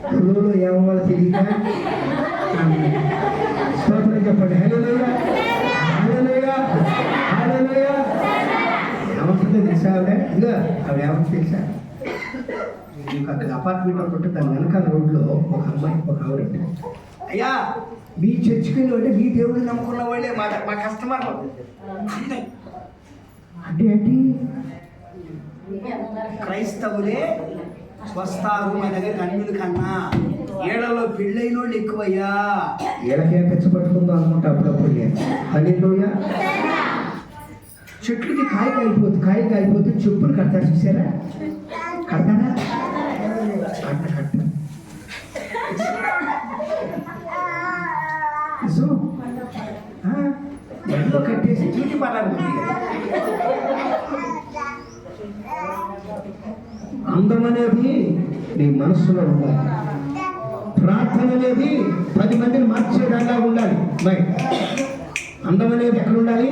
ఫ్లోలో ఏమవ్వాలో తెలియక స్తోత్రం చెప్పండి. హల్లెలూయా, హల్లెలూయా, హల్లెలూయా. ఏమంటుందో తెలుసా ఆవిడ? ఇదిగా ఆవిడ ఏమంటుంది తెలుసా? మీకు అక్కడ అపార్ట్మెంట్ ఒకటి దాని వెనకాల రోడ్లో ఒక అమ్మాయి ఒక ఆవిడ, అయ్యా మీ చర్చికి అంటే మీ దేవుడిని నమ్ముకున్న వాళ్ళే మా కస్టమర్ అంటే ఏంటి? క్రైస్తవులే వస్తారు మన దగ్గర అన్యుల కన్నా, ఏళ్లలో పెళ్ళైన వాళ్ళు ఎక్కువయ్యా. ఏళ్ళకే పెచ్చపట్టుకుందాం అనుకుంటా అప్పుడప్పుడు. హల్లెలూయా. చెట్లకి కాయ కాయిపోతే చెప్పులు కడతారు, చూసారా? కడతారా? కట్ట ఎండలో కట్టేసి బ్యూటీ పార్లర్ ఉంది. అందం అనేది నీ మనస్సులో ఉండాలి. ప్రార్థన అనేది 10 మందిని మార్చేదాకా ఉండాలి. అందం అనేది ఎక్కడ ఉండాలి?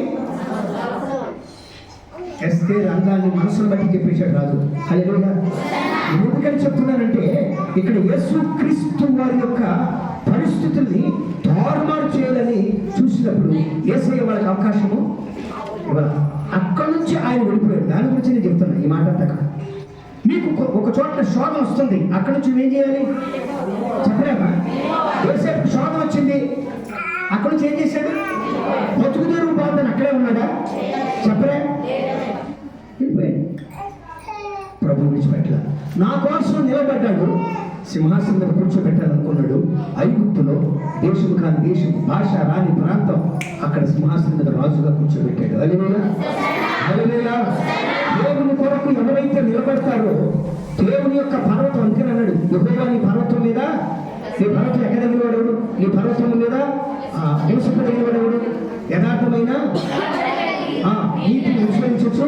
ఎస్తేర్ అందాన్ని మనసును బట్టి చెప్పేశాడు రాజు. హల్లెలూయా. ఎందుకని చెప్తున్నానంటే ఇక్కడ యేసుక్రీస్తు వారి యొక్క పరిస్థితుల్ని తారుమారు చేయాలని చూసినప్పుడు యేసయ్య వాళ్ళకి అవకాశము ఇవ్వాలి. అక్కడి నుంచి ఆయన వెళ్ళిపోయాడు. దాని గురించి నేను చెప్తున్నా ఈ మాట అంతా. మీకు ఒక చోట శోధన వస్తుంది, అక్కడి నుంచి ఏం చేయాలి చెప్పలేమా? యేసయ్యకు శోధన వచ్చింది, అక్కడి నుంచి ఏం చేశాడు? బతుకు తెరువు బాగుందని అక్కడే ఉన్నాడా? చెప్పలే, వెళ్ళిపోయాడు. ప్రభు విడిచిపెట్టలే. నా కోసం నిలబడ్డాడు, సింహాసనం మీద కూర్చోబెట్టాలనుకున్నాడు. ఐగుప్తులో దేశం కాని దేశం, భాష రాని ప్రాంతం, అక్కడ సింహాసనం మీద రాజుగా కూర్చోబెట్టాడు. హల్లెలూయా, హల్లెలూయా. దేవుని కొరకు ఎవరైతే నిలబడతారో దేవుని యొక్క పర్వతం అంతేనా అన్నాడు. యెహోవా నీ పర్వతం మీద, నీ పర్వతం ఎక్కడ నిలబడేవాడు? నీ పర్వతం మీద నివసింపదగినవాడేవాడు? యథార్థమైన నీతిని విశ్వసించచ్చు.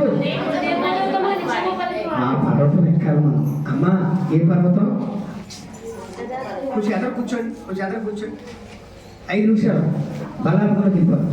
ఆ పర్వతం ఎక్కాలి మనం. అమ్మా ఏ పర్వతం? కొంచెం ఎదురు కూర్చోండి, కొంచెం ఎదురు కూర్చోండి. 5 నిమిషాలు బలాలు కూడా తిప్పాలి.